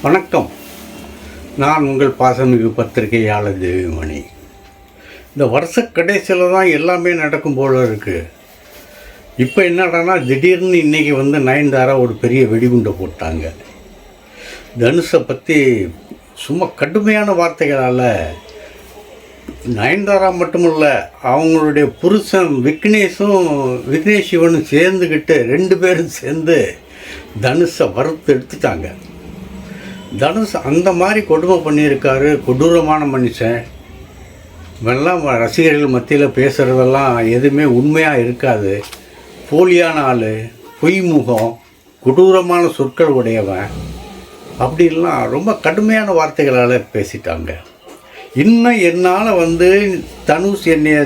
வணக்கம். நான் உங்கள் பாசமிகு பத்திரிகையாளர் தேவிமணி. இந்த வருஷ கடைசியில் தான் எல்லாமே நடக்கும் போல இருக்குது. இப்போ என்னடானா திடீர்னு இன்றைக்கி நயன்தாரா ஒரு பெரிய வெடிகுண்டை போட்டாங்க. தனுஷை பற்றி சும்மா கடுமையான வார்த்தைகளால் நயன்தாரா மட்டுமில்ல, அவங்களுடைய புருஷன் விக்னேஷ் சிவனும் சேர்ந்துக்கிட்டு 2 பேரும் சேர்ந்து தனுஷை வறுத்து எடுத்துட்டாங்க. தனுஷ் அந்த மாதிரி கொடுமை பண்ணியிருக்காரு. கொடூரமான மனுஷன். இவெல்லாம் ரசிகர்கள் மத்தியில் பேசுகிறதெல்லாம் எதுவுமே உண்மையாக இருக்காது. போலியான ஆள், பொய்முகம், கொடூரமான சொற்கள் உடையவன், அப்படிலாம் ரொம்ப கடுமையான வார்த்தைகளால் பேசிட்டாங்க. இன்னும் என்னால் தனுஷ் என்னை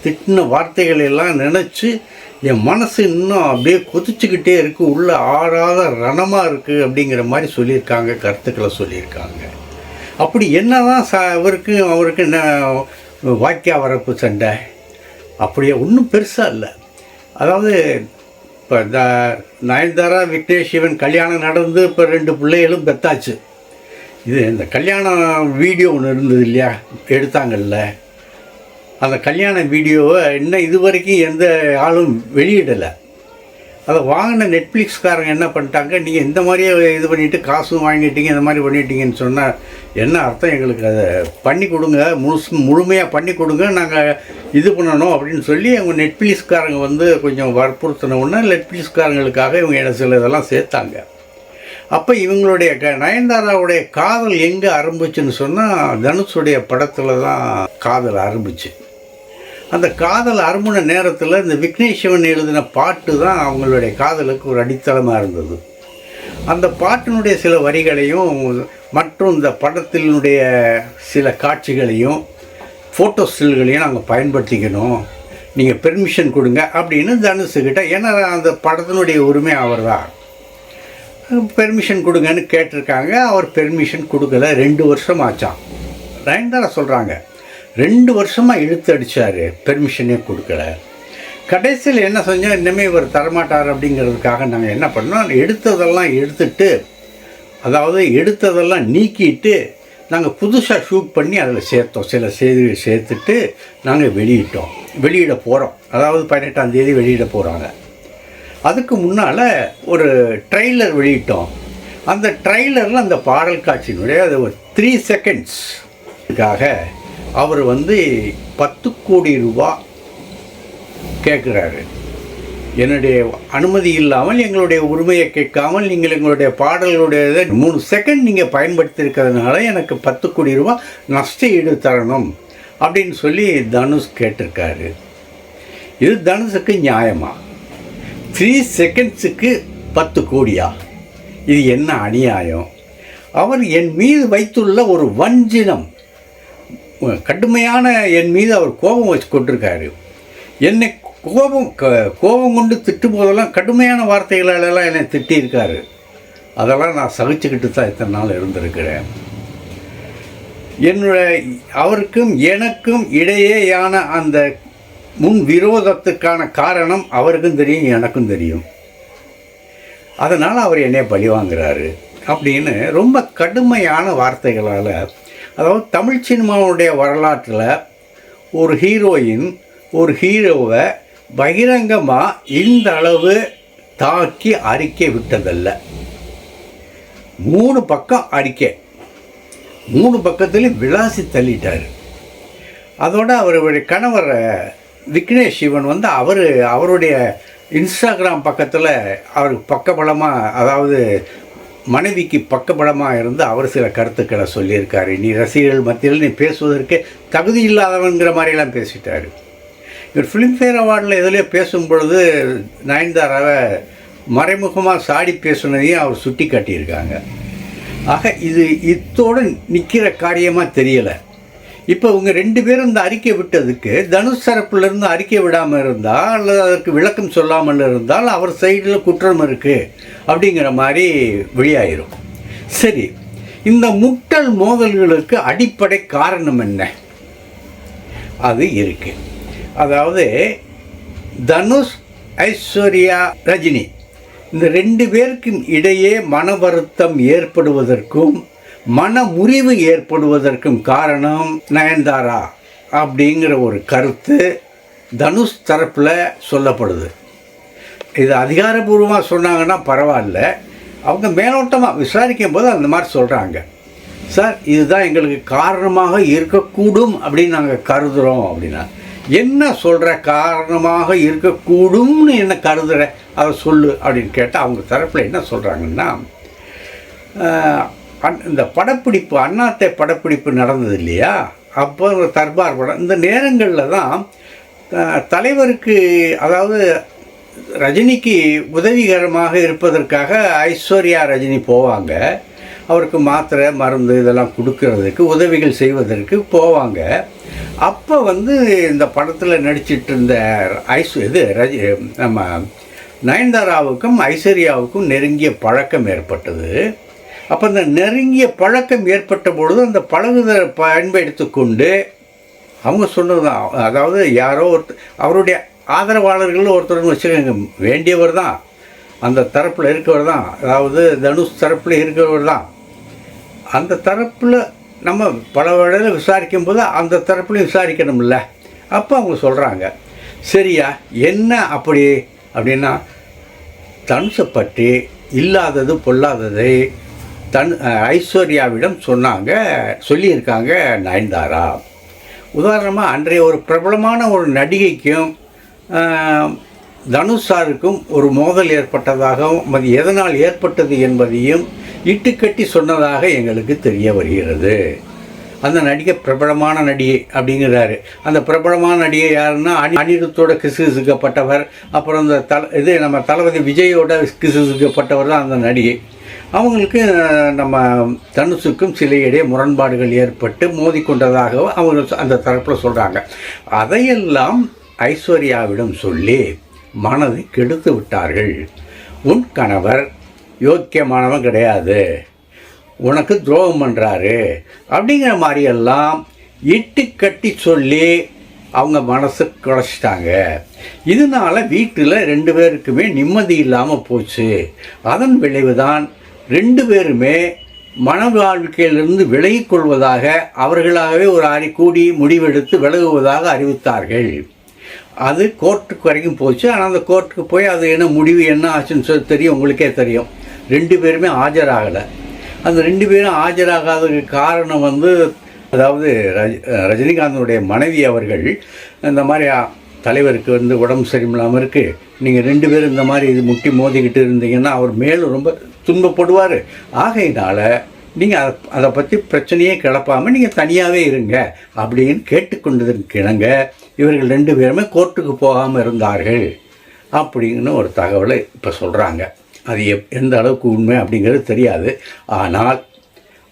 திட்டின வார்த்தைகள் எல்லாம் நினச்சி என் மனசு இன்னும் அப்படியே கொதிச்சுக்கிட்டே இருக்குது. உள்ள ஆறாத ரணமாக இருக்குது அப்படிங்கிற மாதிரி சொல்லியிருக்காங்க, கருத்துக்களை சொல்லியிருக்காங்க. அப்படி என்ன தான் அவருக்கு என்ன வாக்கியா வரப்பு சண்டை, அப்படியே ஒன்றும் பெருசாக இல்லை. அதாவது இப்போ நயன்தாரா விக்னேஷ் சிவன் கல்யாணம் நடந்து இப்போ 2 பிள்ளைகளும் பெத்தாச்சு. இது இந்த கல்யாண வீடியோ ஒன்று இருந்தது இல்லையா, எடுத்தாங்கல்ல, அந்த கல்யாண வீடியோவை இன்னும் இது வரைக்கும் எந்த ஆளும் வெளியிடலை. அதை வாங்கின நெட்ஃப்ளிக்ஸ்காரங்க என்ன பண்ணிட்டாங்க, நீங்கள் இந்த மாதிரியே இது பண்ணிவிட்டு காசும் வாங்கிட்டீங்க, இந்த மாதிரி பண்ணிட்டீங்கன்னு சொன்னால் என்ன அர்த்தம், எங்களுக்கு அதை பண்ணி கொடுங்க, முழுமையாக பண்ணி கொடுங்க, நாங்கள் இது பண்ணணும் அப்படின்னு சொல்லி அவங்க நெட்ஃப்ளிக்ஸ்காரங்க கொஞ்சம் வற்புறுத்தின உடனே நெட்ஃப்ளிக்ஸ்காரங்களுக்காக இவங்க என்ன சில இதெல்லாம் சேர்த்தாங்க. அப்போ இவங்களுடைய நயன்தாராவுடைய காதல் எங்கே ஆரம்பிச்சுன்னு சொன்னால் தனுஷுடைய படத்தில் தான் காதல் ஆரம்பிச்சு. அந்த காதல் ஆரம்பின நேரத்தில் இந்த விக்னேஷ் சிவன் எழுதின பாட்டு தான் அவங்களுடைய காதலுக்கு ஒரு அடித்தளமாக இருந்தது. அந்த பாட்டினுடைய சில வரிகளையும் மற்றும் இந்த படத்தினுடைய சில காட்சிகளையும் ஃபோட்டோ ஸ்டில்களையும் நாங்கள் பயன்படுத்திக்கணும், நீங்கள் பெர்மிஷன் கொடுங்க அப்படின்னு தனுஷுக்கிட்ட, ஏன்னா அந்த படத்தினுடைய உரிமை அவர் தான், பெர்மிஷன் கொடுங்கன்னு கேட்டிருக்காங்க. அவர் பெர்மிஷன் கொடுக்கல. 2 வருஷம் ஆச்சான். நயன்தாரா சொல்கிறாங்க 2 வருஷமாக இழுத்து அடித்தார், பெர்மிஷனே கொடுக்கல. கடைசியில் என்ன செஞ்சோம், இனிமேல் இவர் தரமாட்டார் அப்படிங்கிறதுக்காக நாங்கள் என்ன பண்ணோம், எடுத்ததெல்லாம் நீக்கிட்டு நாங்கள் புதுசாக ஷூட் பண்ணி அதில் சேர்த்தோம். சில செய்திகள் சேர்த்துட்டு நாங்கள் வெளியிட போகிறோம். அதாவது 18ஆம் தேதி வெளியிட போகிறாங்க. அதுக்கு முன்னால் ஒரு ட்ரெய்லர் வெளியிட்டோம். அந்த ட்ரெய்லரில் அந்த பாடல் காட்சியினுடைய அது ஒரு 3 செகண்ட்ஸ்க்காக அவர் 10 கோடி ரூபா கேட்குறாரு. என்னுடைய அனுமதி இல்லாமல், எங்களுடைய உரிமையை கேட்காமல், நீங்கள் எங்களுடைய பாடல்களுடைய 3 செகண்ட் நீங்கள் பயன்படுத்தியிருக்கிறதுனால எனக்கு 10 கோடி ரூபா நஷ்ட ஈடு தரணும் அப்படின்னு சொல்லி தனுஷ் கேட்டிருக்காரு. இது தனுஷுக்கு நியாயமா? 3 செகண்ட்ஸுக்கு 10 கோடியா? இது என்ன அநியாயம்? அவர் என் மீது வைத்துள்ள ஒரு வஞ்சினம், கடுமையான என் மீது அவர் கோபம் வச்சு கொண்டிருக்காரு. என்னை கோபம் கொண்டு திட்டும் போதெல்லாம் கடுமையான வார்த்தைகளெல்லாம் என்னை திட்டியிருக்காரு. அதெல்லாம் நான் சகிச்சுக்கிட்டு தான் இத்தனை நாள் இருந்திருக்கிறேன். அவருக்கும் எனக்கும் இடையேயான அந்த முன் விரோதத்துக்கான காரணம் அவருக்கும் தெரியும், எனக்கும் தெரியும். அதனால் அவர் என்னை பழி வாங்குறாரு அப்படின்னு ரொம்ப கடுமையான வார்த்தைகளால், அதாவது தமிழ் சினிமாவுடைய வரலாற்றில் ஒரு ஹீரோயின் ஒரு ஹீரோவை பகிரங்கமாக இந்த அளவு தாக்கி அறிக்கை விட்டதல்ல. 3 பக்கம் அறிக்கை, 3 பக்கத்துலேயும் விளாசி தள்ளிட்டார். அதோட அவருடைய கணவர் விக்னேஷ் சிவன் அவருடைய இன்ஸ்டாகிராம் பக்கத்தில் அவருக்கு பக்கபலமாக, அதாவது மனைவிக்கு பக்கபலமாக இருந்து அவர் சில கருத்துக்களை சொல்லியிருக்காரு. நீ ரசிகர்கள் மத்தியில் நீ பேசுவதற்கு தகுதி இல்லாதவங்கிற மாதிரிலாம் பேசிட்டார். இவர் ஃபிலிம்ஃபேர் அவார்டில் எதுலேயோ பேசும் பொழுது நயன்தாராவை மறைமுகமாக சாடி பேசுனதையும் அவர் சுட்டி காட்டியிருக்காங்க. ஆக இது இத்தோடு நிற்கிற காரியமாக தெரியலை. இப்போ இவங்க 2 பேரும் இந்த அறிக்கை விட்டதுக்கு தனுஷ் தரப்புலேருந்து அறிக்கை விடாமல் இருந்தால், அல்லது அதற்கு விளக்கம் சொல்லாமல் இருந்தால் அவர் சைடில் குற்றம் இருக்குது அப்படிங்கிற மாதிரி வெளியாயிரும். சரி, இந்த முட்டல் மோதல்களுக்கு அடிப்படை காரணம் என்ன? அது இருக்குது. அதாவது தனுஷ், ஐஸ்வர்யா, ரஜினி இந்த 2 பேருக்கும் இடையே மன வருத்தம் ஏற்படுவதற்கும் மன முறிவு ஏற்படுவதற்கும் காரணம் நயன்தாரா அப்படிங்கிற ஒரு கருத்து தனுஷ் தரப்பில் சொல்லப்படுது. இது அதிகாரபூர்வமாக சொன்னாங்கன்னா பரவாயில்ல, அவங்க மேலோட்டமாக விசாரிக்கும் போது அந்த மாதிரி சொல்கிறாங்க. சார், இதுதான் எங்களுக்கு காரணமாக இருக்கக்கூடும் அப்படின்னு நாங்கள் கருதுகிறோம் அப்படின்னா. என்ன சொல்கிற, காரணமாக இருக்கக்கூடும்னு என்ன கருதுகிற, அதை சொல்லு அப்படின்னு கேட்டால் அவங்க தரப்பில் என்ன சொல்கிறாங்கன்னா, இந்த படப்பிடிப்பு அண்ணாத்தை படப்பிடிப்பு நடந்தது இல்லையா, அப்போ தர்பார் படம், இந்த நேரங்களில் தான் தலைவருக்கு, அதாவது ரஜினிக்கு உதவிகரமாக இருப்பதற்காக ஐஸ்வர்யா ரஜினி போவாங்க. அவருக்கு மாத்திரை மருந்து இதெல்லாம் கொடுக்கறதுக்கு உதவிகள் செய்வதற்கு போவாங்க. அப்போ இந்த படத்தில் நடிச்சிட்டு இருந்த நம்ம நயன்தாராவுக்கும் ஐஸ்வர்யாவுக்கும் நெருங்கிய பழக்கம் ஏற்பட்டது. அப்போ அந்த நெருங்கிய பழக்கம் ஏற்பட்ட பொழுது அந்த பழகுதலை பயன்படுத்தி கொண்டு அவங்க சொன்னதுதான், அதாவது யாரோ அவருடைய ஆதரவாளர்கள் ஒருத்தர் வச்சுக்கோங்க, வேண்டியவர் தான், அந்த தரப்பில் இருக்கிறவர் தான், அதாவது தனுஷ் தரப்பில் இருக்கிறவர் தான். அந்த தரப்பில் நம்ம பல வேளையில் விசாரிக்கும் போது அந்த தரப்புலையும் விசாரிக்கணும்ல. அப்போ அவங்க சொல்கிறாங்க, சரியா என்ன அப்படி அப்படின்னா, தனுஷை பற்றி இல்லாதது பொல்லாததை ஐஸ்வர்யாவிடம் சொல்லியிருக்காங்க நயன்தாரா. உதாரணமாக அன்றைய ஒரு பிரபலமான ஒரு நடிகைக்கும் தனுஷாருக்கும் ஒரு மோதல் ஏற்பட்டதாகவும் அது எதனால் ஏற்பட்டது என்பதையும் இட்டுக்கட்டி சொன்னதாக எங்களுக்கு தெரிய வருகிறது. அந்த நடிகை பிரபலமான நடிகை அப்படிங்கிறாரு. அந்த பிரபலமான நடிகை யாருன்னா அனிருத்தோட கிசுகிசுக்கப்பட்டவர், அப்புறம் இந்த நம்ம தளபதி விஜயோட கிசுகிசுக்கப்பட்டவர் தான் அந்த நடிகை. அவங்களுக்கு நம்ம தனுஷுக்கும் சில இடையே முரண்பாடுகள் ஏற்பட்டு மோதிக்கொண்டதாக அவங்க அந்த தரப்பில் சொல்கிறாங்க. அதையெல்லாம் ஐஸ்வர்யாவிடம் சொல்லி மனதை கெடுத்து விட்டார்கள். உன் கணவர் யோக்கியமானவன் கிடையாது, உனக்கு துரோகம் பண்ணுறாரு அப்படிங்கிற மாதிரியெல்லாம் இட்டுக்கட்டி சொல்லி அவங்க மனசு குறைச்சிட்டாங்க. இதனால் வீட்டில் 2 பேருக்குமே நிம்மதி இல்லாமல் போச்சு. அதன் விளைவுதான் 2 பேருமே மன வாழ்க்கையிலிருந்து விலகிக் கொள்வதாக அவர்களாகவே ஒரு கூடி முடிவெடுத்து விலகுவதாக அறிவித்தார்கள். அது கோர்ட்டுக்கு வரைக்கும் போச்சு. ஆனால் அந்த கோர்ட்டுக்கு போய் அது என்ன முடிவு என்ன ஆச்சுன்னு சொல்லி தெரியும், உங்களுக்கே தெரியும். 2 பேருமே ஆஜராகலை. அந்த 2 பேரும் ஆஜராகாததுக்கு காரணம் அதாவது ரஜினிகாந்தனுடைய மனைவி அவர்கள் இந்த மாதிரி தலைவருக்கு உடம்பு சரியில்லாமல் இருக்குது, நீங்கள் 2 பேரும் இந்த மாதிரி இது முட்டி மோதிக்கிட்டு இருந்தீங்கன்னா அவர் மேலும் ரொம்ப துன்பப்படுவார், ஆகையினால நீங்கள் அதை பற்றி பிரச்சனையே கிளப்பாமல் நீங்கள் தனியாகவே இருங்க அப்படின்னு கேட்டுக்கொண்டதற்கு இணங்க இவர்கள் 2 பேருமே கோர்ட்டுக்கு போகாமல் இருந்தார்கள் அப்படின்னு ஒரு தகவலை இப்போ சொல்கிறாங்க. அது எந்த அளவுக்கு உண்மை அப்படிங்கிறது தெரியாது. ஆனால்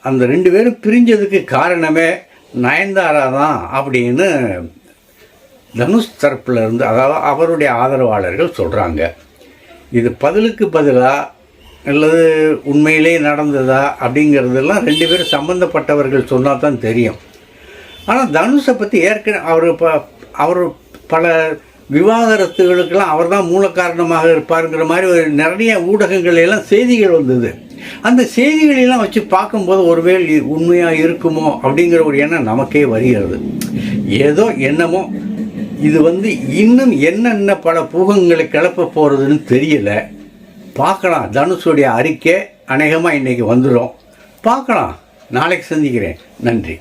அந்த 2 பேரும் பிரிஞ்சதுக்கு காரணமே நயன்தாரா தான் அப்படின்னு தனுஷ் தரப்பில் இருந்து, அதாவது அவருடைய ஆதரவாளர்கள் சொல்கிறாங்க. இது பதிலுக்கு பதிலாக அல்லது உண்மையிலே நடந்ததா அப்படிங்கிறதெல்லாம் 2 பேரும் சம்மந்தப்பட்டவர்கள் சொன்னால் தான் தெரியும். ஆனால் தனுஷை பற்றி ஏற்கனவே அவர் பல விவாகரத்துகளுக்கெல்லாம் அவர் தான் மூல காரணமாக இருப்பாருங்கிற மாதிரி நிறைய ஊடகங்களெல்லாம் செய்திகள் வந்தது. அந்த செய்திகளெல்லாம் வச்சு பார்க்கும்போது ஒருவேளை உண்மையாக இருக்குமோ அப்படிங்கிற ஒரு எண்ணம் நமக்கே வருகிறது. ஏதோ எண்ணமோ இது இன்னும் என்னென்ன பல பூகங்களை கிளப்ப போகிறதுன்னு தெரியல. பார்க்கலாம். தனுஷுடைய அறிக்கை அநேகமாக இன்றைக்கி வந்துடும். பார்க்கலாம். நாளைக்கு சந்திக்கிறேன். நன்றி.